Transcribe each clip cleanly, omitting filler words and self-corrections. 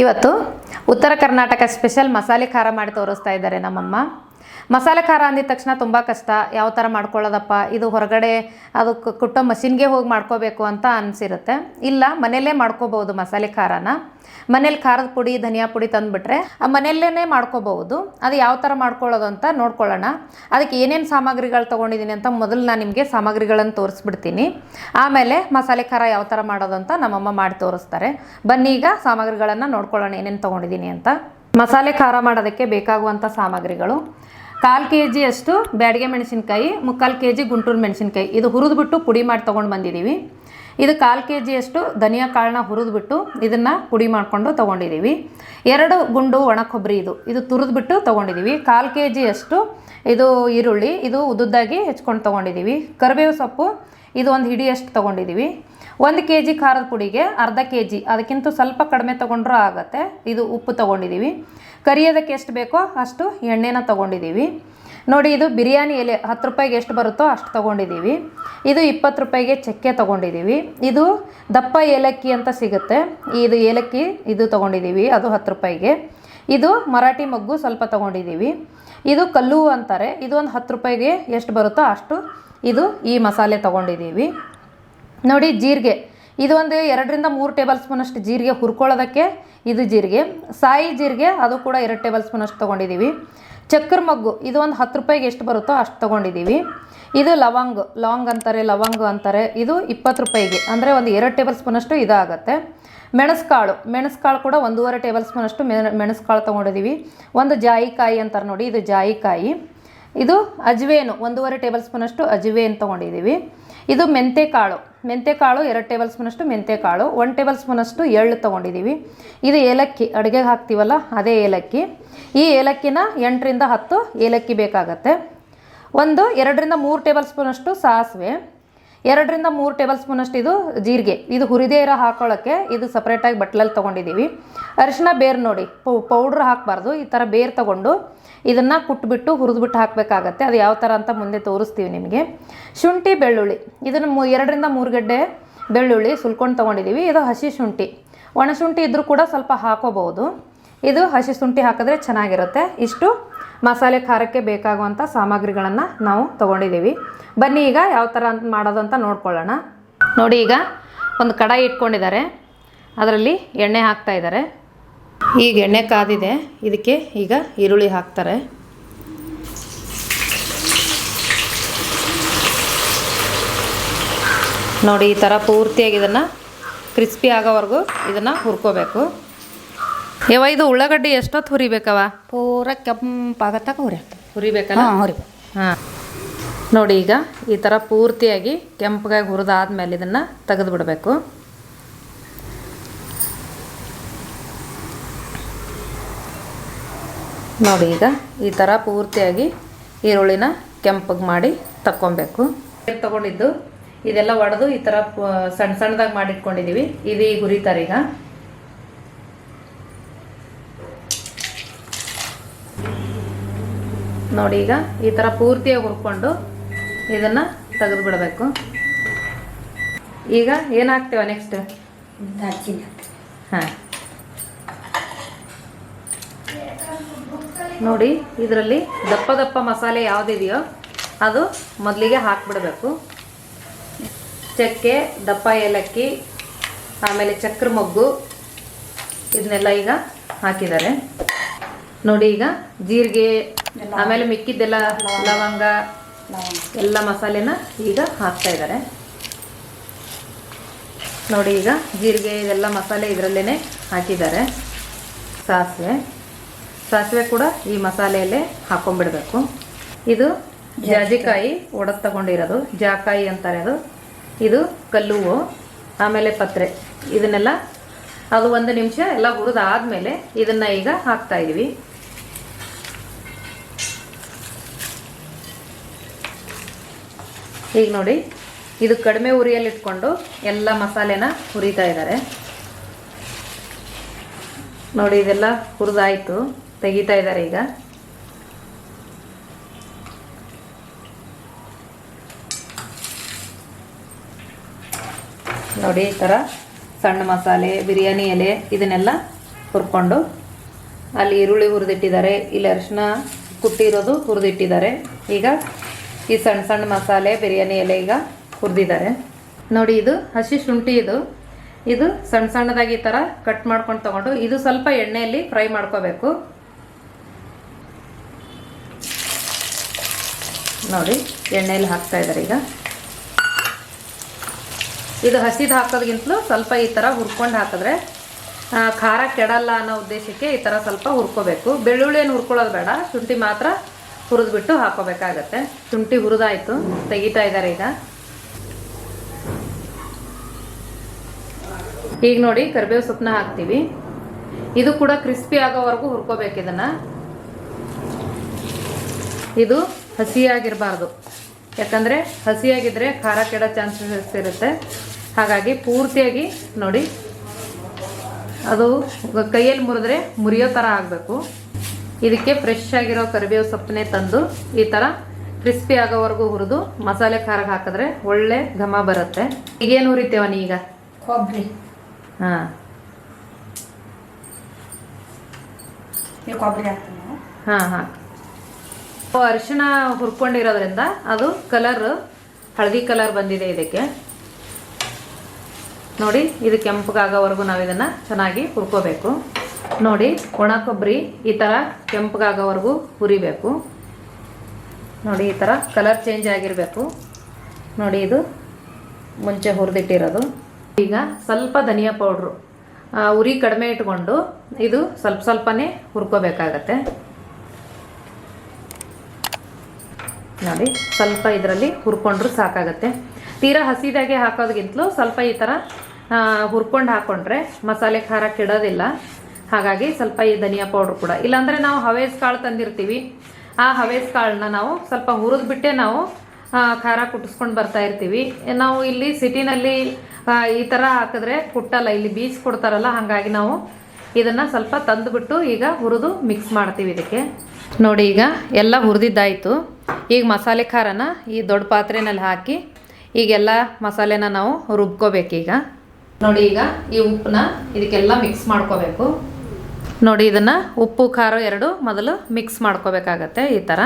ಇವತ್ತು ಉತ್ತರ ಕರ್ನಾಟಕ ಸ್ಪೆಷಲ್ ಮಸಾಲೆ ಖಾರ ಮಾಡಿ ತೋರಿಸ್ತಾ ಇದ್ದಾರೆ ನಮ್ಮಮ್ಮ. ಮಸಾಲೆ ಖಾರ ಅಂದಿದ ತಕ್ಷಣ ತುಂಬ ಕಷ್ಟ, ಯಾವ ಥರ ಮಾಡ್ಕೊಳ್ಳೋದಪ್ಪ, ಇದು ಹೊರಗಡೆ ಅದು ಕುಟ್ಟೋ ಮಷಿನ್ಗೆ ಹೋಗಿ ಮಾಡ್ಕೋಬೇಕು ಅಂತ ಅನಿಸಿರುತ್ತೆ. ಇಲ್ಲ, ಮನೆಯಲ್ಲೇ ಮಾಡ್ಕೋಬೋದು. ಮಸಾಲೆ ಖಾರನ ಮನೇಲಿ ಖಾರದ ಪುಡಿ, ಧನಿಯಾ ಪುಡಿ ತಂದುಬಿಟ್ರೆ ಮನೆಯಲ್ಲೇ ಮಾಡ್ಕೋಬಹುದು. ಅದು ಯಾವ ಥರ ಮಾಡ್ಕೊಳ್ಳೋದು ಅಂತ ನೋಡ್ಕೊಳ್ಳೋಣ. ಅದಕ್ಕೆ ಏನೇನು ಸಾಮಗ್ರಿಗಳು ತೊಗೊಂಡಿದ್ದೀನಿ ಅಂತ ಮೊದಲು ನಾನು ನಿಮಗೆ ಸಾಮಗ್ರಿಗಳನ್ನು ತೋರಿಸ್ಬಿಡ್ತೀನಿ. ಆಮೇಲೆ ಮಸಾಲೆ ಖಾರ ಯಾವ ಥರ ಮಾಡೋದು ಅಂತ ನಮ್ಮಮ್ಮ ಮಾಡಿ ತೋರಿಸ್ತಾರೆ. ಬನ್ನಿ ಈಗ ಸಾಮಗ್ರಿಗಳನ್ನು ನೋಡ್ಕೊಳ್ಳೋಣ ಏನೇನು ತೊಗೊಂಡಿದ್ದೀನಿ ಅಂತ. ಮಸಾಲೆ ಖಾರ ಮಾಡೋದಕ್ಕೆ ಬೇಕಾಗುವಂಥ ಸಾಮಗ್ರಿಗಳು: 1/4 kg ಅಷ್ಟು ಬ್ಯಾಡಗೆ ಮೆಣಸಿನ್ಕಾಯಿ, 3/4 kg ಗುಂಟೂರು ಮೆಣಸಿನ್ಕಾಯಿ, ಇದು ಹುರಿದ್ಬಿಟ್ಟು ಪುಡಿ ಮಾಡಿ ತೊಗೊಂಡು ಬಂದಿದ್ದೀವಿ. ಇದು 1/4 kg ಅಷ್ಟು ಧನಿಯಾ ಕಾಳನ್ನ ಹುರಿದ್ಬಿಟ್ಟು ಇದನ್ನು ಪುಡಿ ಮಾಡಿಕೊಂಡು ತೊಗೊಂಡಿದ್ದೀವಿ. 2 ಗುಂಡು ಒಣ ಕೊಬ್ಬರಿ, ಇದು ತುರಿದ್ಬಿಟ್ಟು ತೊಗೊಂಡಿದ್ದೀವಿ. 1/4 kg ಅಷ್ಟು ಇದು ಈರುಳ್ಳಿ, ಇದು ಉದ್ದುದ್ದಾಗಿ ಹೆಚ್ಕೊಂಡು ತೊಗೊಂಡಿದ್ದೀವಿ. ಕರಿಬೇವು ಸೊಪ್ಪು, ಇದು 1 ಹಿಡಿಯಷ್ಟು ತೊಗೊಂಡಿದ್ದೀವಿ. 1 kg ಖಾರದ ಪುಡಿಗೆ ಅರ್ಧ kg, ಅದಕ್ಕಿಂತ ಸ್ವಲ್ಪ ಕಡಿಮೆ ತೊಗೊಂಡ್ರೂ ಆಗುತ್ತೆ. ಇದು ಉಪ್ಪು ತೊಗೊಂಡಿದ್ದೀವಿ. ಕರಿಯೋದಕ್ಕೆ ಎಷ್ಟು ಬೇಕೋ ಅಷ್ಟು ಎಣ್ಣೆನ ತೊಗೊಂಡಿದ್ದೀವಿ. ನೋಡಿ, ಇದು ಬಿರಿಯಾನಿ ಎಲೆ 10 ರೂಪಾಯಿಗೆ ಎಷ್ಟು ಬರುತ್ತೋ ಅಷ್ಟು ತೊಗೊಂಡಿದ್ದೀವಿ. ಇದು 20 ರೂಪಾಯಿಗೆ ಚಕ್ಕೆ ತೊಗೊಂಡಿದ್ದೀವಿ. ಇದು ದಪ್ಪ ಏಲಕ್ಕಿ ಅಂತ ಸಿಗುತ್ತೆ, ಇದು ಏಲಕ್ಕಿ ಇದು ತೊಗೊಂಡಿದ್ದೀವಿ, ಅದು 10 ರೂಪಾಯಿಗೆ. ಇದು ಮರಾಠಿ ಮೊಗ್ಗು ಸ್ವಲ್ಪ ತೊಗೊಂಡಿದ್ದೀವಿ. ಇದು ಕಲ್ಲು ಅಂತಾರೆ, ಇದು 10 ರೂಪಾಯಿಗೆ ಎಷ್ಟು ಬರುತ್ತೋ ಅಷ್ಟು ಇದು ಈ ಮಸಾಲೆ ತೊಗೊಂಡಿದ್ದೀವಿ. ನೋಡಿ, ಜೀರಿಗೆ, ಇದು 2ರಿಂದ 3 ಟೇಬಲ್ ಸ್ಪೂನ್ ಅಷ್ಟು ಜೀರಿಗೆ ಹುರ್ಕೊಳ್ಳೋದಕ್ಕೆ ಇದು ಜೀರಿಗೆ. ಸಾಯಿ ಜೀರಿಗೆ, ಅದು ಕೂಡ 2 ಟೇಬಲ್ ಸ್ಪೂನ್ ಅಷ್ಟು ತೊಗೊಂಡಿದ್ದೀವಿ. ಚಕ್ಕರ್ ಮೊಗ್ಗು, ಇದು 10 ರೂಪಾಯಿಗೆ ಎಷ್ಟು ಬರುತ್ತೋ ಅಷ್ಟು ತೊಗೊಂಡಿದ್ದೀವಿ. ಇದು ಲಾಂಗ್ ಅಂತಾರೆ, ಲವಂಗ ಅಂತಾರೆ, ಇದು 20 ರೂಪಾಯಿಗೆ, ಅಂದರೆ 2 ಟೇಬಲ್ ಸ್ಪೂನ್ ಅಷ್ಟು ಇದಾಗುತ್ತೆ. ಮೆಣಸ್ಕಾಳು ಕೂಡ 1.5 ಟೇಬಲ್ ಸ್ಪೂನ್ ಅಷ್ಟು ಮೆಣಸ್ಕಾಳು ತೊಗೊಂಡಿದ್ದೀವಿ. ಒಂದು ಜಾಯಿಕಾಯಿ ಅಂತಾರೆ ನೋಡಿ, ಇದು ಜಾಯಿಕಾಯಿ. ಇದು ಅಜ್ವೇನು, 1.5 ಟೇಬಲ್ ಸ್ಪೂನ್ ಅಷ್ಟು ಅಜ್ವೇನು ತೊಗೊಂಡಿದ್ದೀವಿ. ಇದು ಮೆಂತೆಕಾಳು 2 ಟೇಬಲ್ ಸ್ಪೂನ್ ಅಷ್ಟು ಮೆಂತೆಕಾಳು, 1 ಟೇಬಲ್ ಸ್ಪೂನ್ ಅಷ್ಟು ಎಳ್ಳು ತೊಗೊಂಡಿದ್ದೀವಿ. ಇದು ಏಲಕ್ಕಿ, ಅಡುಗೆಗೆ ಹಾಕ್ತೀವಲ್ಲ ಅದೇ ಏಲಕ್ಕಿ. ಈ ಏಲಕ್ಕಿನ 8ರಿಂದ 10 ಏಲಕ್ಕಿ ಬೇಕಾಗತ್ತೆ. 2ರಿಂದ 3 ಟೇಬಲ್ ಸ್ಪೂನ್ ಅಷ್ಟು ಸಾಸಿವೆ, 2ರಿಂದ 3 ಟೇಬಲ್ ಸ್ಪೂನ್ ಅಷ್ಟು ಇದು ಜೀರಿಗೆ, ಇದು ಹುರಿದೇ ಇರೋ ಹಾಕೊಳ್ಳೋಕ್ಕೆ ಇದು ಸಪ್ರೇಟಾಗಿ ಬಟ್ಲಲ್ಲಿ ತೊಗೊಂಡಿದ್ದೀವಿ. ಅರಿಶಿನ ಬೇರು ನೋಡಿ, ಪೌಡ್ರ್ ಹಾಕಬಾರ್ದು, ಈ ಥರ ಬೇರು ತೊಗೊಂಡು ಇದನ್ನು ಕುಟ್ಬಿಟ್ಟು ಹುರಿದ್ಬಿಟ್ಟು ಹಾಕಬೇಕಾಗತ್ತೆ. ಅದು ಯಾವ ಥರ ಅಂತ ಮುಂದೆ ತೋರಿಸ್ತೀವಿ ನಿಮಗೆ. ಶುಂಠಿ ಬೆಳ್ಳುಳ್ಳಿ, ಇದನ್ನು 2ರಿಂದ 3 ಗಡ್ಡೆ ಬೆಳ್ಳುಳ್ಳಿ ಸುಲ್ಕೊಂಡು ತೊಗೊಂಡಿದ್ದೀವಿ. ಇದು ಹಸಿ ಶುಂಠಿ, ಒಣ ಶುಂಠಿ ಇದ್ದರೂ ಕೂಡ ಸ್ವಲ್ಪ ಹಾಕೋಬಹುದು. ಇದು ಹಸಿ ಶುಂಠಿ ಹಾಕಿದ್ರೆ ಚೆನ್ನಾಗಿರುತ್ತೆ. ಇಷ್ಟು ಮಸಾಲೆ ಖಾರಕ್ಕೆ ಬೇಕಾಗುವಂಥ ಸಾಮಗ್ರಿಗಳನ್ನು ನಾವು ತೊಗೊಂಡಿದ್ದೀವಿ. ಬನ್ನಿ ಈಗ ಯಾವ ಥರ ಅಂತ ಮಾಡೋದು ಅಂತ ನೋಡ್ಕೊಳ್ಳೋಣ. ನೋಡಿ, ಈಗ ಒಂದು ಕಡಾಯಿ ಇಟ್ಕೊಂಡಿದ್ದಾರೆ, ಅದರಲ್ಲಿ ಎಣ್ಣೆ ಹಾಕ್ತಾ ಇದ್ದಾರೆ. ಈಗ ಎಣ್ಣೆ ಕಾದಿದೆ, ಇದಕ್ಕೆ ಈಗ ಈರುಳ್ಳಿ ಹಾಕ್ತಾರೆ. ನೋಡಿ, ಈ ಥರ ಪೂರ್ತಿಯಾಗಿ ಇದನ್ನು ಕ್ರಿಸ್ಪಿ ಆಗೋವರೆಗೂ ಇದನ್ನು ಹುರ್ಕೋಬೇಕು. ಇದು ಉಳ್ಳಾಗಡ್ಡಿ ಎಷ್ಟೊತ್ತು ಹುರಿಬೇಕವ? ಪೂರ ಕೆಂಪಾಗತ್ತಕ ಹುರಿಬೇಕಲ್ಲ? ಹಾಂ, ನೋಡಿ, ಈಗ ಈ ಥರ ಪೂರ್ತಿಯಾಗಿ ಕೆಂಪಗಾಗಿ ಹುರಿದಾದ್ಮೇಲೆ ಇದನ್ನು ತೆಗೆದು ಬಿಡಬೇಕು. ನೋಡಿ, ಈಗ ಈ ಥರ ಪೂರ್ತಿಯಾಗಿ ಈರುಳ್ಳಿನ ಕೆಂಪಗೆ ಮಾಡಿ ತಕ್ಕೊಬೇಕು. ತೊಗೊಂಡಿದ್ದು ಇದೆಲ್ಲ ಒಡೆದು ಈ ಥರ ಸಣ್ಣ ಸಣ್ಣದಾಗಿ ಮಾಡಿಟ್ಕೊಂಡಿದ್ದೀವಿ. ಇದು ಈಗ ಹುರಿತಾರೆ. ಈಗ ನೋಡಿ, ಈಗ ಈ ಥರ ಪೂರ್ತಿಯಾಗಿ ಹುರ್ಕೊಂಡು ಇದನ್ನು ತೆಗೆದು ಬಿಡಬೇಕು. ಈಗ ಏನು ಹಾಕ್ತೇವೆ ನೆಕ್ಸ್ಟ್? ಹಾಂ, ನೋಡಿ, ಇದರಲ್ಲಿ ದಪ್ಪ ದಪ್ಪ ಮಸಾಲೆ ಯಾವುದಿದೆಯೋ ಅದು ಮೊದಲಿಗೆ ಹಾಕಿಬಿಡಬೇಕು. ಚಕ್ಕೆ, ದಪ್ಪ ಏಲಕ್ಕಿ, ಆಮೇಲೆ ಚಕ್ರ ಮೊಗ್ಗು, ಇದನ್ನೆಲ್ಲ ಈಗ ಹಾಕಿದ್ದಾರೆ. ನೋಡಿ, ಈಗ ಜೀರಿಗೆ, ಆಮೇಲೆ ಮಿಕ್ಕಿದ್ದೆಲ್ಲ ಲವಂಗ ಎಲ್ಲ ಮಸಾಲೆನ ಈಗ ಹಾಕ್ತಾ ಇದ್ದಾರೆ. ನೋಡಿ, ಈಗ ಜೀರಿಗೆ ಇದೆಲ್ಲ ಮಸಾಲೆ ಇದರಲ್ಲೇ ಹಾಕಿದ್ದಾರೆ. ಸಾಸಿವೆ ಕೂಡ ಈ ಮಸಾಲೆಯಲ್ಲೇ ಹಾಕೊಂಡ್ಬಿಡ್ಬೇಕು. ಇದು ಜಾಜಿಕಾಯಿ ಒಡೆದು ತಗೊಂಡಿರೋದು, ಜಾಕಾಯಿ ಅಂತಾರೆ ಅದು. ಇದು ಕಲ್ಲುವು, ಆಮೇಲೆ ಪತ್ರೆ, ಇದನ್ನೆಲ್ಲ ಅದು 1 ನಿಮಿಷ ಎಲ್ಲ ಹುರಿದಾದ್ಮೇಲೆ ಇದನ್ನು ಈಗ ಹಾಕ್ತಾ ಇದೀವಿ. ಈಗ ನೋಡಿ, ಇದು ಕಡಿಮೆ ಉರಿಯಲ್ಲಿ ಇಟ್ಕೊಂಡು ಎಲ್ಲ ಮಸಾಲೆನ ಹುರಿತಾ ಇದ್ದಾರೆ. ನೋಡಿ, ಇದೆಲ್ಲ ಹುರಿದಾಯಿತು, ತೆಗಿತಾ ಇದ್ದಾರೆ ಈಗ. ನೋಡಿ, ಈ ಥರ ಸಣ್ಣ ಮಸಾಲೆ, ಬಿರಿಯಾನಿ ಎಲೆ ಇದನ್ನೆಲ್ಲ ಹುರ್ಕೊಂಡು, ಅಲ್ಲಿ ಈರುಳ್ಳಿ ಹುರಿದಿಟ್ಟಿದ್ದಾರೆ, ಇಲ್ಲಿ ಅರಿಶಿನ ಕುಟ್ಟಿರೋದು ಹುರಿದಿಟ್ಟಿದ್ದಾರೆ. ಈಗ ಈ ಸಣ್ಣ ಸಣ್ಣ ಮಸಾಲೆ ಬಿರಿಯಾನಿ ಎಲೆ ಈಗ ಹುರಿದಿದ್ದಾರೆ ನೋಡಿ. ಇದು ಹಸಿ ಶುಂಠಿ, ಇದು ಸಣ್ಣ ಸಣ್ಣದಾಗಿ ಈ ಥರ ಕಟ್ ಮಾಡ್ಕೊಂಡು ತೊಗೊಂಡು ಇದು ಸ್ವಲ್ಪ ಎಣ್ಣೆಯಲ್ಲಿ ಫ್ರೈ ಮಾಡ್ಕೋಬೇಕು ನೋಡಿ. ಎಣ್ಣೆಯಲ್ಲಿ ಹಾಕ್ತಾ ಇದ್ದಾರೆ ಈಗ. ಇದು ಹಸಿದು ಹಾಕೋದ್ಗಿಂತಲೂ ಸ್ವಲ್ಪ ಈ ಥರ ಹುರ್ಕೊಂಡು ಹಾಕಿದ್ರೆ ಖಾರ ಕೆಡಲ್ಲ ಅನ್ನೋ ಉದ್ದೇಶಕ್ಕೆ ಈ ಥರ ಸ್ವಲ್ಪ ಹುರ್ಕೋಬೇಕು. ಬೆಳ್ಳುಳ್ಳಿ ಏನು ಹುರ್ಕೊಳ್ಳೋದು ಬೇಡ, ಶುಂಠಿ ಮಾತ್ರ ಹುರಿದ್ಬಿಟ್ಟು ಹಾಕೋಬೇಕಾಗತ್ತೆ. ಶುಂಠಿ ಹುರಿದಾಯಿತು, ತೆಗಿತಾ ಇದ್ದಾರೆ ಈಗ. ಈಗ ನೋಡಿ ಕರಿಬೇವು ಸೊಪ್ಪನ್ನ ಹಾಕ್ತೀವಿ. ಇದು ಕೂಡ ಕ್ರಿಸ್ಪಿ ಆಗೋವರೆಗೂ ಹುರ್ಕೋಬೇಕು ಇದನ್ನು. ಇದು ಹಸಿಯಾಗಿರಬಾರ್ದು, ಯಾಕಂದರೆ ಹಸಿಯಾಗಿದ್ದರೆ ಖಾರ ಕೆಡೋ ಚಾನ್ಸಸ್ ಇರುತ್ತೆ. ಹಾಗಾಗಿ ಪೂರ್ತಿಯಾಗಿ ನೋಡಿ, ಅದು ಕೈಯಲ್ಲಿ ಮುರಿದ್ರೆ ಮುರಿಯೋ ಥರ ಆಗಬೇಕು. ಇದಕ್ಕೆ ಫ್ರೆಶ್ ಆಗಿರೋ ಕರಿಬೇವು ಸೊಪ್ಪನ್ನೇ ತಂದು ಈ ಥರ ಕ್ರಿಸ್ಪಿ ಆಗೋವರೆಗೂ ಹುರಿದು ಮಸಾಲೆ ಖಾರಕ್ಕೆ ಹಾಕಿದ್ರೆ ಒಳ್ಳೆ ಘಮ ಬರುತ್ತೆ. ಈಗೇನು ಹುರಿತೇವನಿ ಈಗ? ಕೊಬ್ಬರಿ. ಹಾಂ, ಕೊಬ್ಬರಿ ಹಾಕ್ತೀನಿ. ಹಾಂ ಹಾಂ. ಅರಿಶಿನ ಹುರ್ಕೊಂಡಿರೋದ್ರಿಂದ ಅದು ಕಲರ್ ಹಳದಿ ಕಲರ್ ಬಂದಿದೆ ಇದಕ್ಕೆ ನೋಡಿ. ಇದು ಕೆಂಪಗಾಗೋವರೆಗೂ ನಾವು ಇದನ್ನು ಚೆನ್ನಾಗಿ ಹುರ್ಕೋಬೇಕು ನೋಡಿ. ಒಣ ಕೊಬ್ಬರಿ ಈ ಥರ ಕೆಂಪಗಾಗೋವರೆಗೂ ಹುರಿಬೇಕು ನೋಡಿ. ಈ ಥರ ಕಲರ್ ಚೇಂಜ್ ಆಗಿರಬೇಕು ನೋಡಿ. ಇದು ಮುಂಚೆ ಹುರಿದಿಟ್ಟಿರೋದು. ಈಗ ಸ್ವಲ್ಪ ಧನಿಯಾ ಪೌಡ್ರು, ಉರಿ ಕಡಿಮೆ ಇಟ್ಕೊಂಡು ಇದು ಸ್ವಲ್ಪ ಸ್ವಲ್ಪನೇ ಹುರ್ಕೋಬೇಕಾಗತ್ತೆ ನೋಡಿ. ಸ್ವಲ್ಪ ಇದರಲ್ಲಿ ಹುರ್ಕೊಂಡ್ರು ಸಾಕಾಗತ್ತೆ. ತೀರಾ ಹಸಿದಾಗೆ ಹಾಕೋದ್ಗಿಂತಲೂ ಸ್ವಲ್ಪ ಈ ಥರ ಹುರ್ಕೊಂಡು ಹಾಕ್ಕೊಂಡ್ರೆ ಮಸಾಲೆ ಖಾರ ಕೆಡೋದಿಲ್ಲ. ಹಾಗಾಗಿ ಸ್ವಲ್ಪ ಈ ಧನಿಯಾ ಪೌಡ್ರ್ ಕೂಡ, ಇಲ್ಲಾಂದರೆ ನಾವು ಹವೇಸ್ ಕಾಳು ತಂದಿರ್ತೀವಿ, ಆ ಹವೇಸ್ ಕಾಳನ್ನ ನಾವು ಸ್ವಲ್ಪ ಹುರಿದ್ಬಿಟ್ಟೆ ನಾವು ಖಾರ ಕುಟ್ಟಿಸ್ಕೊಂಡು ಬರ್ತಾ ಇರ್ತೀವಿ. ನಾವು ಇಲ್ಲಿ ಸಿಟಿನಲ್ಲಿ ಈ ಥರ ಹಾಕಿದ್ರೆ ಕುಟ್ಟಲ್ಲ, ಇಲ್ಲಿ ಬೀಸ್ ಕೊಡ್ತಾರಲ್ಲ. ಹಾಗಾಗಿ ನಾವು ಇದನ್ನು ಸ್ವಲ್ಪ ತಂದುಬಿಟ್ಟು ಈಗ ಹುರಿದು ಮಿಕ್ಸ್ ಮಾಡ್ತೀವಿ ಇದಕ್ಕೆ ನೋಡಿ. ಈಗ ಎಲ್ಲ ಹುರಿದಿದ್ದಾಯಿತು. ಈಗ ಮಸಾಲೆ ಖಾರನ ಈ ದೊಡ್ಡ ಪಾತ್ರೆನಲ್ಲಿ ಹಾಕಿ ಈಗೆಲ್ಲ ಮಸಾಲೆನ ನಾವು ರುಬ್ಕೋಬೇಕೀಗ ನೋಡಿ. ಈಗ ಈ ಉಪ್ಪನ್ನ ಇದಕ್ಕೆಲ್ಲ ಮಿಕ್ಸ್ ಮಾಡ್ಕೋಬೇಕು ನೋಡಿ. ಇದನ್ನು ಉಪ್ಪು ಖಾರ ಎರಡು ಮೊದಲು ಮಿಕ್ಸ್ ಮಾಡ್ಕೋಬೇಕಾಗತ್ತೆ ಈ ಥರ.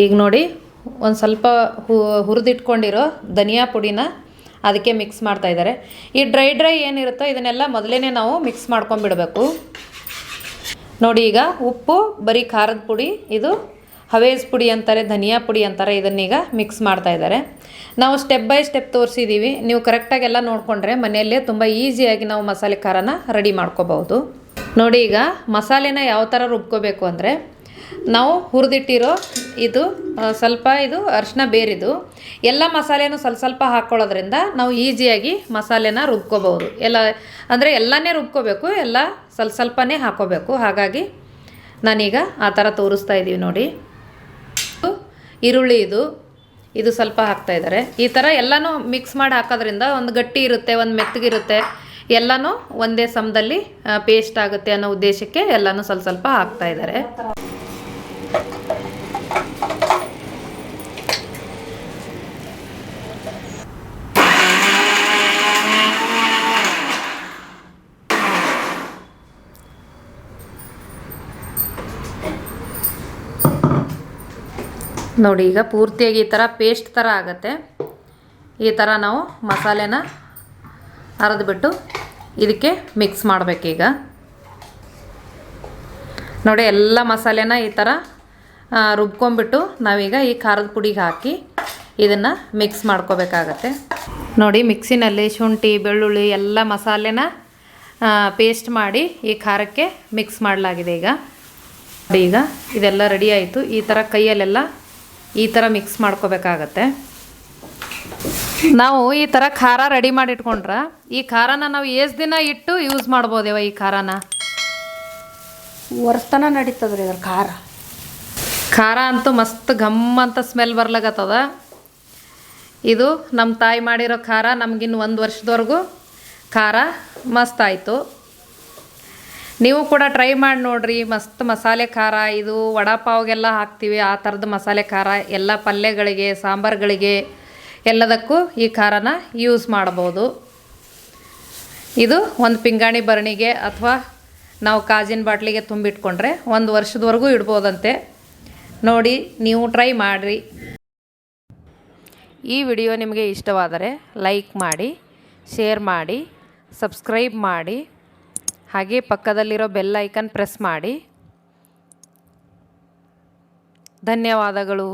ಈಗ ನೋಡಿ ಒಂದು ಸ್ವಲ್ಪ ಹುರಿದಿಟ್ಕೊಂಡಿರೋ ಧನಿಯಾ ಪುಡಿನ ಅದಕ್ಕೆ ಮಿಕ್ಸ್ ಮಾಡ್ತಾ ಇದ್ದಾರೆ. ಈ ಡ್ರೈ ಏನಿರುತ್ತೋ ಇದನ್ನೆಲ್ಲ ಮೊದಲೇ ನಾವು ಮಿಕ್ಸ್ ಮಾಡ್ಕೊಂಡ್ಬಿಡಬೇಕು ನೋಡಿ. ಈಗ ಉಪ್ಪು ಬರೀ ಖಾರದ ಪುಡಿ, ಇದು ಹವೇಸ್ ಪುಡಿ ಅಂತಾರೆ, ಧನಿಯಾ ಪುಡಿ ಅಂತಾರೆ, ಇದನ್ನೀಗ ಮಿಕ್ಸ್ ಮಾಡ್ತಾ ಇದ್ದಾರೆ. ನಾವು ಸ್ಟೆಪ್ ಬೈ ಸ್ಟೆಪ್ ತೋರಿಸಿದ್ದೀವಿ. ನೀವು ಕರೆಕ್ಟಾಗೆಲ್ಲ ನೋಡಿಕೊಂಡ್ರೆ ಮನೆಯಲ್ಲೇ ತುಂಬ ಈಸಿಯಾಗಿ ನಾವು ಮಸಾಲೆ ಖಾರನ ರೆಡಿ ಮಾಡ್ಕೋಬಹುದು ನೋಡಿ. ಈಗ ಮಸಾಲೆನ ಯಾವ ಥರ ರುಬ್ಕೋಬೇಕು ಅಂದರೆ, ನಾವು ಹುರಿದಿಟ್ಟಿರೋ ಇದು ಸ್ವಲ್ಪ ಇದು ಅರಿಶಿನ ಬೇರಿದು ಎಲ್ಲ ಮಸಾಲೆನೂ ಸ್ವಲ್ಪ ಸ್ವಲ್ಪ ಹಾಕ್ಕೊಳ್ಳೋದ್ರಿಂದ ನಾವು ಈಸಿಯಾಗಿ ಮಸಾಲೆನ ರುಬ್ಕೋಬಹುದು. ಎಲ್ಲ ಅಂದರೆ ಎಲ್ಲನೇ ರುಬ್ಕೋಬೇಕು, ಎಲ್ಲ ಸ್ವಲ್ಪ ಸ್ವಲ್ಪನೇ ಹಾಕ್ಕೋಬೇಕು. ಹಾಗಾಗಿ ನಾನೀಗ ಆ ಥರ ತೋರಿಸ್ತಾ ಇದ್ದೀವಿ ನೋಡಿ. ಈರುಳ್ಳಿ ಇದು ಸ್ವಲ್ಪ ಹಾಕ್ತಾಯಿದ್ದಾರೆ. ಈ ಥರ ಎಲ್ಲನೂ ಮಿಕ್ಸ್ ಮಾಡಿ ಹಾಕೋದ್ರಿಂದ ಒಂದು ಗಟ್ಟಿ ಇರುತ್ತೆ, ಒಂದು ಮೆತ್ತಗಿರುತ್ತೆ, ಎಲ್ಲನೂ ಒಂದೇ ಸಮದಲ್ಲಿ ಪೇಸ್ಟ್ ಆಗುತ್ತೆ ಅನ್ನೋ ಉದ್ದೇಶಕ್ಕೆ ಎಲ್ಲನೂ ಸ್ವಲ್ಪ ಸ್ವಲ್ಪ ಹಾಕ್ತಾಯಿದ್ದಾರೆ ನೋಡಿ. ಈಗ ಪೂರ್ತಿಯಾಗಿ ಈ ಥರ ಪೇಸ್ಟ್ ಥರ ಆಗುತ್ತೆ. ಈ ಥರ ನಾವು ಮಸಾಲೆನ ಅರೆದ್ಬಿಟ್ಟು ಇದಕ್ಕೆ ಮಿಕ್ಸ್ ಮಾಡಬೇಕೀಗ ನೋಡಿ. ಎಲ್ಲ ಮಸಾಲೆನ ಈ ಥರ ರುಬ್ಕೊಂಡ್ಬಿಟ್ಟು ನಾವೀಗ ಈ ಖಾರದ ಪುಡಿಗೆ ಹಾಕಿ ಇದನ್ನು ಮಿಕ್ಸ್ ಮಾಡ್ಕೋಬೇಕಾಗತ್ತೆ ನೋಡಿ. ಮಿಕ್ಸಿನಲ್ಲಿ ಶುಂಠಿ ಬೆಳ್ಳುಳ್ಳಿ ಎಲ್ಲ ಮಸಾಲೆನ ಪೇಸ್ಟ್ ಮಾಡಿ ಈ ಖಾರಕ್ಕೆ ಮಿಕ್ಸ್ ಮಾಡಲಾಗಿದೆ. ಈಗ ಇದೆಲ್ಲ ರೆಡಿ ಆಯಿತು. ಈ ಥರ ಕೈಯಲ್ಲೆಲ್ಲ ಈ ಥರ ಮಿಕ್ಸ್ ಮಾಡ್ಕೋಬೇಕಾಗತ್ತೆ. ನಾವು ಈ ಥರ ಖಾರ ರೆಡಿ ಮಾಡಿ ಇಟ್ಕೊಂಡ್ರೆ ಈ ಖಾರನ ನಾವು ಎಷ್ಟು ದಿನ ಇಟ್ಟು ಯೂಸ್ ಮಾಡ್ಬೋದೇವ? ಈ ಖಾರನ ವರ್ಷತನ ನಡೀತದ್ರಿ ಇದ್ರ ಖಾರ ಅಂತೂ ಮಸ್ತ್ ಘಮ್ ಅಂತ ಸ್ಮೆಲ್ ಬರ್ಲಾಗತ್ತದ. ಇದು ನಮ್ಮ ತಾಯಿ ಮಾಡಿರೋ ಖಾರ ನಮಗಿನ್ನು 1 ವರ್ಷದವರೆಗೂ ಖಾರ ಮಸ್ತ್ ಆಯಿತು. ನೀವು ಕೂಡ ಟ್ರೈ ಮಾಡಿ ನೋಡಿರಿ, ಮಸ್ತ್ ಮಸಾಲೆ ಖಾರ. ಇದು ವಡಾಪಾವ್ಗೆಲ್ಲ ಹಾಕ್ತೀವಿ, ಆ ಥರದ ಮಸಾಲೆ ಖಾರ. ಎಲ್ಲ ಪಲ್ಯಗಳಿಗೆ, ಸಾಂಬಾರುಗಳಿಗೆ ಎಲ್ಲದಕ್ಕೂ ಈ ಖಾರನ ಯೂಸ್ ಮಾಡ್ಬೋದು. ಇದು ಒಂದು ಪಿಂಗಾಣಿ ಭರಣಿಗೆ ಅಥವಾ ನಾವು ಕಾಜಿನ ಬಾಟ್ಲಿಗೆ ತುಂಬಿಟ್ಕೊಂಡ್ರೆ 1 ವರ್ಷದವರೆಗೂ ಇಡ್ಬೋದಂತೆ. ನೋಡಿ ನೀವು ಟ್ರೈ ಮಾಡಿರಿ. ಈ ವಿಡಿಯೋ ನಿಮಗೆ ಇಷ್ಟವಾದರೆ ಲೈಕ್ ಮಾಡಿ, ಶೇರ್ ಮಾಡಿ, ಸಬ್ಸ್ಕ್ರೈಬ್ ಮಾಡಿ, ಹಾಗೆ ಪಕ್ಕದಲ್ಲಿರೋ ಬೆಲ್ ಐಕನ್ ಪ್ರೆಸ್ ಮಾಡಿ. ಧನ್ಯವಾದಗಳು.